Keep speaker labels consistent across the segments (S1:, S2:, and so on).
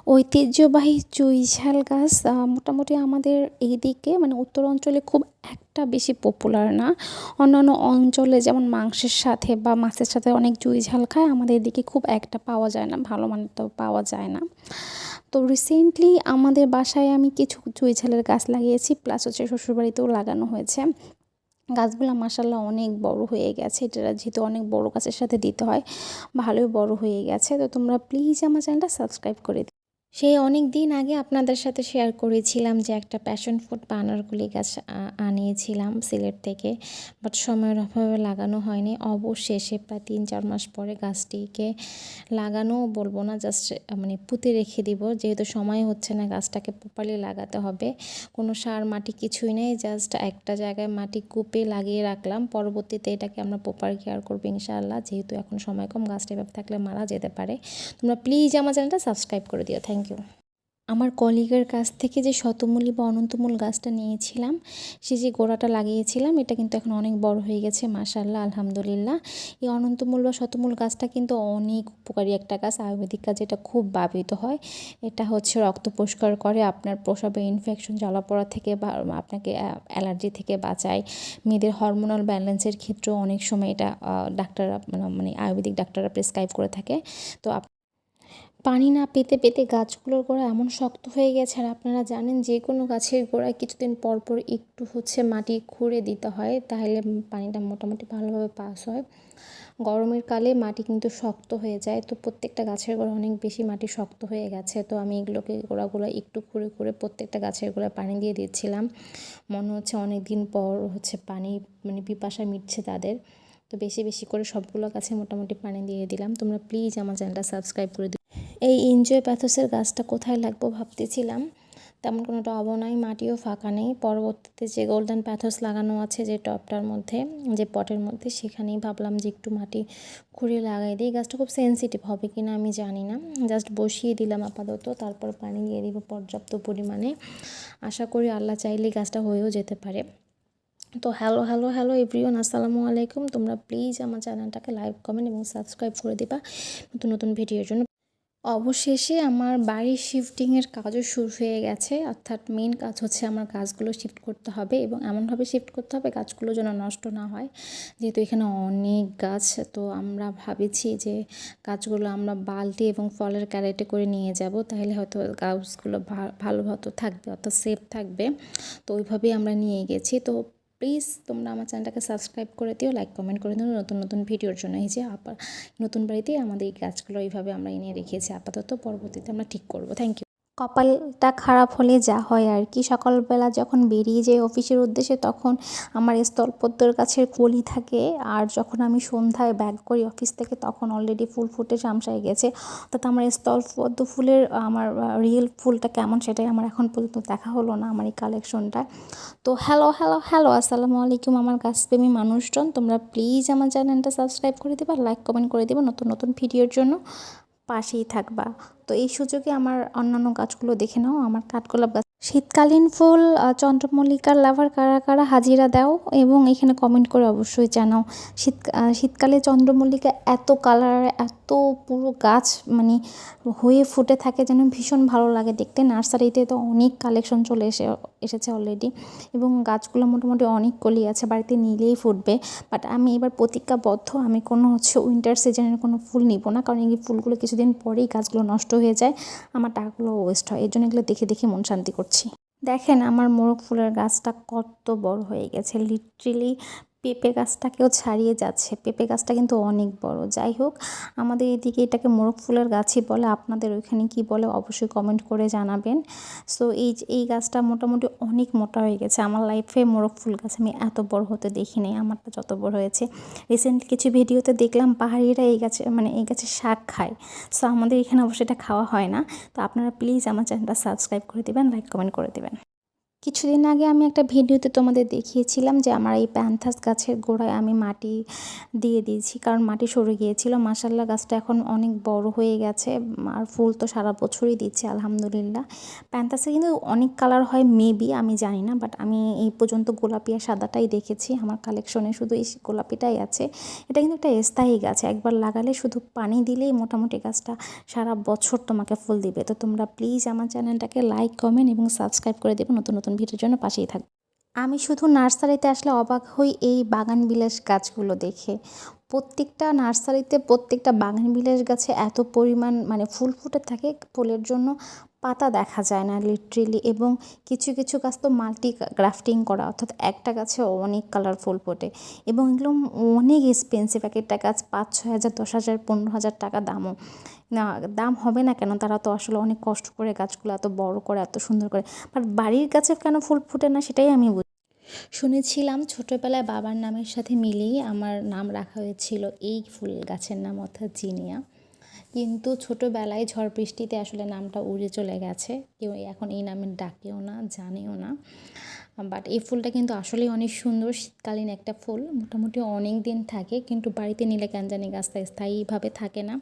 S1: ঐতিহ্যবাহী চুইঝাল গাছ মোটামুটি আমাদের এইদিকে মানে উত্তর অঞ্চলে খুব একটা বেশি পপুলার না। অন্যান্য অঞ্চলে যেমন মাংসের সাথে বা মাছের সাথে অনেক চুইঝাল খায়, আমাদের এদিকে খুব একটা পাওয়া যায় না, ভালো মানের তো পাওয়া যায় না। তো রিসেন্টলি আমাদের বাসায় আমি কিছু চুইঝালের গাছ লাগিয়েছি, প্লাস হচ্ছে শ্বশুরবাড়িতেও লাগানো হয়েছে। গাছগুলো মাসাল্লাহ অনেক বড় হয়ে গেছে, এটা যেহেতু অনেক বড় গাছের সাথে দিতে হয়, ভালোই বড় হয়ে গেছে। তো তোমরা প্লিজ আমার চ্যানেলটা সাবস্ক্রাইব করে দিও। সেই অনেক দিন আগে আপনাদের সাথে শেয়ার করেছিলাম যে একটা প্যাশন ফ্রুট বা আনারকলি গাছ আনিয়েছিলাম সিলেট থেকে, বাট সময়ের অভাবে লাগানো হয়নি। অবশেষে প্রায় 3-4 মাস পরে গাছটিকে লাগানো বলবো না, জাস্ট মানে পুঁতে রেখে দিব, যেহেতু সময় হচ্ছে না, গাছটাকে প্রপারলি লাগাতে হবে। কোনো সার মাটি কিছুই নেই, জাস্ট একটা জায়গায় মাটি কুপে লাগিয়ে রাখলাম। পরবর্তীতে এটাকে আমরা প্রপার কেয়ার করবো ইনশাআল্লাহ, যেহেতু এখন সময় কম, গাছটা এভাবে থাকলে মারা যেতে পারে। তোমরা প্লিজ আমার চ্যানেলটা সাবস্ক্রাইব করে দিও। Thank you. আমার কলিগের কাছ থেকে যে শতমূলী বা অনন্তমূল গাছটা নিয়েছিলাম, সে যে গোড়াটা লাগিয়েছিলাম, এটা কিন্তু এখন অনেক বড় হয়ে গেছে মাশাআল্লাহ, আলহামদুলিল্লাহ। এই অনন্তমূল বা শতমূল গাছটা কিন্তু অনেক উপকারী একটা গাছ, আয়ুর্বেদিক কাজ, এটা খুব ব্যবহৃত হয়। এটা হচ্ছে রক্ত পরিষ্কার করে, আপনার প্রস্রাবে ইনফেকশন জ্বালাপোড়া থেকে বা আপনাকে অ্যালার্জি থেকে বাঁচায়। মেয়েদের হরমোনাল ব্যালেন্সের ক্ষেত্রেও অনেক সময় এটা ডাক্তাররা মানে আয়ুর্বেদিক ডাক্তাররা প্রেসক্রাইব করে থাকে। তো পানি না পেতে পেতে গাছগুলোর গোড়া এমন শক্ত হয়ে গেছে। আর আপনারা জানেন যে কোনো গাছের গোড়ায় কিছুদিন পর পর একটু হচ্ছে মাটি খুঁড়ে দিতে হয়, তাহলে পানিটা মোটামুটি ভালোভাবে পাস হয়। গরমের কালে মাটি কিন্তু শক্ত হয়ে যায়, তো প্রত্যেকটা গাছের গোড়া অনেক বেশি মাটি শক্ত হয়ে গেছে। তো আমি এগুলোকে গোড়াগুলো একটু খুঁড়ে খুঁড়ে প্রত্যেকটা গাছের গোড়ায় পানি দিয়ে দিচ্ছিলাম। মনে হচ্ছে অনেক দিন পর হচ্ছে পানি মানে পিপাসা মিটছে তাদের। তো বেশি বেশি করে সবগুলো গাছে মোটামুটি পানি দিয়ে দিলাম। তোমরা প্লিজ আমার চ্যানেলটা সাবস্ক্রাইব করে দিও। এই এনজয় প্যাথোসের গাছটা কোথায় লাগবো ভাবতেছিলাম, তেমন কোনো টবও নাই, মাটিও ফাঁকা নেই। পরবর্তীতে যে গোল্ডেন প্যাথোস লাগানো আছে যে টবটার মধ্যে, যে পটের মধ্যে, সেখানেই ভাবলাম যে একটু মাটি খুঁড়ে লাগাই দিই। গাছটা খুব সেন্সিটিভ হবে কিনা আমি জানি না, জাস্ট বসিয়ে দিলাম আপাতত, তারপর পানি দিয়ে দিব পর্যাপ্ত পরিমাণে। আশা করি আল্লাহ চাইলে গাছটা হয়েও যেতে পারে। তো হ্যালো হ্যালো হ্যালো এভরিওয়ান, আসসালামু আলাইকুম। তোমরা প্লিজ আমার চ্যানেলটাকে লাইক, কমেন্ট এবং সাবস্ক্রাইব করে দিবা নতুন নতুন ভিডিওর জন্য। অবশেষে আমার বাড়ির শিফটিংয়ের কাজও শুরু হয়ে গেছে, অর্থাৎ মেন কাজ হচ্ছে আমার গাছগুলো শিফট করতে হবে এবং এমনভাবে শিফট করতে হবে গাছগুলো যেন নষ্ট না হয়, যেহেতু এখানে অনেক গাছ। তো আমরা ভাবেছি যে গাছগুলো আমরা বালতি এবং ফলের ক্যারেটে করে নিয়ে যাব, তাহলে হয়তো গাছগুলো ভালো মতো থাকবে, অর্থাৎ সেফ থাকবে। তো ওইভাবেই আমরা নিয়ে গেছি। তো প্লিজ তোমরা আমার চ্যানেলটাকে সাবস্ক্রাইব করে দিও, লাইক কমেন্ট করে দিও নতুন নতুন ভিডিওর জন্য। এই যে নতুন বাড়িতে আমাদের এই গাছগুলো এইভাবে আমরা এনে রেখেছি আপাতত, পরবর্তীতে আমরা ঠিক করব। Thank you. কপালটা খারাপ হলে যা হয় আর কি, সকালবেলা যখন বেরিয়ে যাই অফিসের উদ্দেশ্যে, তখন আমার স্থলপদ্মর গাছের কলি থাকে, আর যখন আমি সন্ধ্যায় ব্যাক করি অফিস থেকে, তখন অলরেডি ফুল ফুটে চামচায় গেছে। অর্থাৎ আমার স্থলপদ্ম ফুলের আমার রিয়েল ফুলটা কেমন সেটাই আমার এখন পর্যন্ত দেখা হলো না আমার এই কালেকশনটা। তো হ্যালো হ্যালো হ্যালো, আসসালামু আলাইকুম আমার গাছপ্রেমী মানুষজন। তোমরা প্লিজ আমার চ্যানেলটা সাবস্ক্রাইব করে দেবা, লাইক কমেন্ট করে দেবা নতুন নতুন ভিডিওর জন্য, পাশেই থাকবা। তো এই সুযোগে আমার অন্যান্য গাছগুলো দেখে নাও, আমার কাঠগোলাপ গাছ। শীতকালীন ফুল চন্দ্রমল্লিকার লাভার কারা কারা হাজিরা দাও এবং এখানে কমেন্ট করে অবশ্যই জানাও। শীতকালে চন্দ্রমল্লিকা এত কালার, এত পুরো গাছ মানে হয়ে ফুটে থাকে, যেন ভীষণ ভালো লাগে দেখতে। নার্সারিতে তো অনেক কালেকশন চলে এসেছে অলরেডি, এবং গাছগুলো মোটামুটি অনেক কলি আছে, বাড়িতে নিলেই ফুটবে। বাট আমি এবার প্রতিজ্ঞাবদ্ধ, আমি কোনো হচ্ছে উইন্টার সিজনের কোনো ফুল নিব না, কারণ এই ফুলগুলো কিছুদিন পরেই গাছগুলো নষ্ট হয়ে যায়, আমার টাকাগুলো ওয়েস্ট হয়। এই জন্য এগুলো দেখে দেখে মন শান্তি করছি। দেখেন আমার মোরগ ফুলের গাছটা কত বড় হয়ে গেছে, লিটারেলি পেঁপে গাছটাকেও ছাড়িয়ে যাচ্ছে। পেঁপে গাছটা কিন্তু অনেক বড়। যাই হোক, আমাদের এদিকে এটাকে মোরগ ফুলের গাছই বলে, আপনাদের ওইখানে কি বলে অবশ্যই কমেন্ট করে জানাবেন। সো এই গাছটা মোটামুটি অনেক মোটা হয়ে গেছে। আমার লাইফে মোরগ ফুল গাছ আমি এত বড় হতে দেখিনি, আমারটা যত বড় হয়েছে। রিসেন্ট কিছু ভিডিওতে দেখলাম পাহাড়িরা এই গাছে মানে এই গাছের শাক খায়। সো আমাদের এখানে অবশ্যই এটা খাওয়া হয় না। তো আপনারা প্লিজ আমার চ্যানেলটা সাবস্ক্রাইব করে দেবেন, লাইক কমেন্ট করে দেবেন। কিছুদিন আগে আমি একটা ভিডিওতে তোমাদের দেখিয়েছিলাম যে আমার এই প্যান্থাস গাছের গোড়ায় আমি মাটি দিয়ে দিয়েছি, কারণ মাটি সরে গিয়েছিল। মাশাআল্লাহ গাছটা এখন অনেক বড় হয়ে গেছে আর ফুল তো সারা বছরই দিচ্ছে আলহামদুলিল্লাহ। প্যান্থাসে কিন্তু অনেক কালার হয় মেবি, আমি জানি না, বাট আমি এই পর্যন্ত গোলাপি আর সাদাটাই দেখেছি। আমার কালেকশনে শুধু এই গোলাপিটাই আছে। এটা কিন্তু একটা স্থায়ী গাছ, একবার লাগালে শুধু পানি দিলেই মোটামুটি গাছটা সারা বছর তোমাকে ফুল দিবে। তো তোমরা প্লিজ আমার চ্যানেলটাকে লাইক, কমেন্ট এবং সাবস্ক্রাইব করে দেবে নতুন নতুন ভিডিওর জন্য, পাশেই থাকবে। আমি শুধু নার্সারিতে আসলে অবাক হই এই বাগান বিলাস গাছগুলো দেখে। প্রত্যেকটা নার্সারিতে প্রত্যেকটা বাগান বিলাস গাছে এত পরিমাণ মানে ফুল ফুটে থাকে, ফুলের জন্য পাতা দেখা যায় না লিটারেলি। এবং কিছু কিছু গাছ তো মাল্টি গ্রাফটিং করা, অর্থাৎ একটা গাছে অনেক কালার ফুল ফোটে এবং এগুলো অনেক এক্সপেন্সিভ। এক একটা গাছ 5-6 হাজার, 10,000, 15,000 টাকা দামও না। দাম হবে না কেন, তারা তো আসলে অনেক কষ্ট করে গাছগুলো এত বড় করে এত সুন্দর করে। বাট বাড়ির গাছে কেন ফুল ফুটে না সেটাই আমি শুনেছিলাম। ছোটোবেলায় বাবার নামের সাথে মিলিয়ে আমার নাম রাখা হয়েছিল এই ফুল গাছের নাম, অর্থাৎ জিনিয়া। কিন্তু ছোটোবেলায় ঝড় বৃষ্টিতে আসলে নামটা উড়ে চলে গেছে, কেউ এখন এই নামে ডাকেও না, জানেও না। বাট এই ফুলটা কিন্তু আসলেই অনেক সুন্দর, শীতকালীন একটা ফুল, মোটামুটি অনেক দিন থাকে। কিন্তু বাড়িতে নিলে কেন জানি গাছটা স্থায়ীভাবে থাকে না,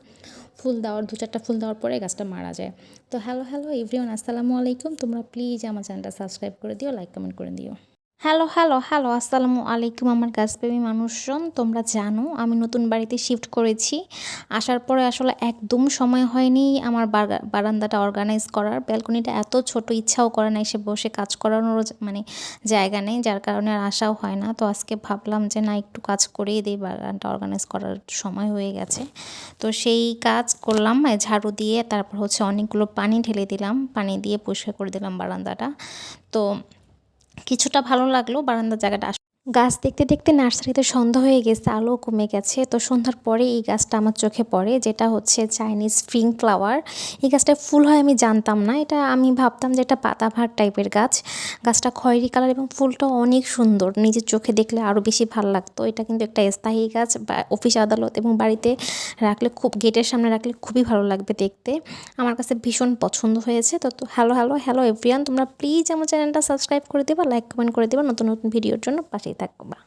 S1: ফুল দেওয়ার 2-4টা ফুল দেওয়ার পরে গাছটা মারা যায়। তো হ্যালো এভরিওয়ান, আসসালামু আলাইকুম। তোমরা প্লিজ আমার চ্যানেলটা সাবস্ক্রাইব করে দিও, লাইক কমেন্ট করে দিও। হ্যালো আসসালামু আলাইকুম আমার গাছপ্রেমী মানুষজন। তোমরা জানো আমি নতুন বাড়িতে শিফট করেছি। আসার পরে আসলে একদম সময় হয়নি আমার বারান্দাটা অর্গানাইজ করার। ব্যালকনিটা এত ছোট, ইচ্ছাও করে না এসে বসে কাজ করানোর মানে জায়গা নেই, যার কারণে আর আসাও হয় না। তো আজকে ভাবলাম যে না, একটু কাজ করেই দিই, বাগানটা অর্গানাইজ করার সময় হয়ে গেছে। তো সেই কাজ করলাম ঝাড়ু দিয়ে, তারপর হচ্ছে অনেকগুলো পানি ঢেলে দিলাম, পানি দিয়ে পরিষ্কার করে দিলাম বারান্দাটা। তো কিছুটা ভালো লাগলো বারান্দার জায়গাটা। গাছ দেখতে দেখতে নার্সারিতে সন্ধ্যা হয়ে গেছে, আলো কমে গেছে। তো সন্ধ্যার পরে এই গাছটা আমার চোখে পড়ে, যেটা হচ্ছে চাইনিজ স্প্রিং ফ্লাওয়ার। এই গাছটা ফুল হয় আমি জানতাম না, এটা আমি ভাবতাম যে এটা পাতাবাহার টাইপের গাছ। গাছটা খয়েরি কালার এবং ফুলটা অনেক সুন্দর, নিজের চোখে দেখলে আরও বেশি ভালো লাগতো। এটা কিন্তু একটা স্থায়ী গাছ, বা অফিস আদালত এবং বাড়িতে রাখলে খুব, গেটের সামনে রাখলে খুবই ভালো লাগবে দেখতে। আমার কাছে ভীষণ পছন্দ হয়েছে। তো হ্যালো এভরিওয়ান, তোমরা প্লিজ আমার চ্যানেলটা সাবস্ক্রাইব করে দেবা, লাইক কমেন্ট করে দেবা নতুন নতুন ভিডিওর জন্য, পাশেই থাকবা।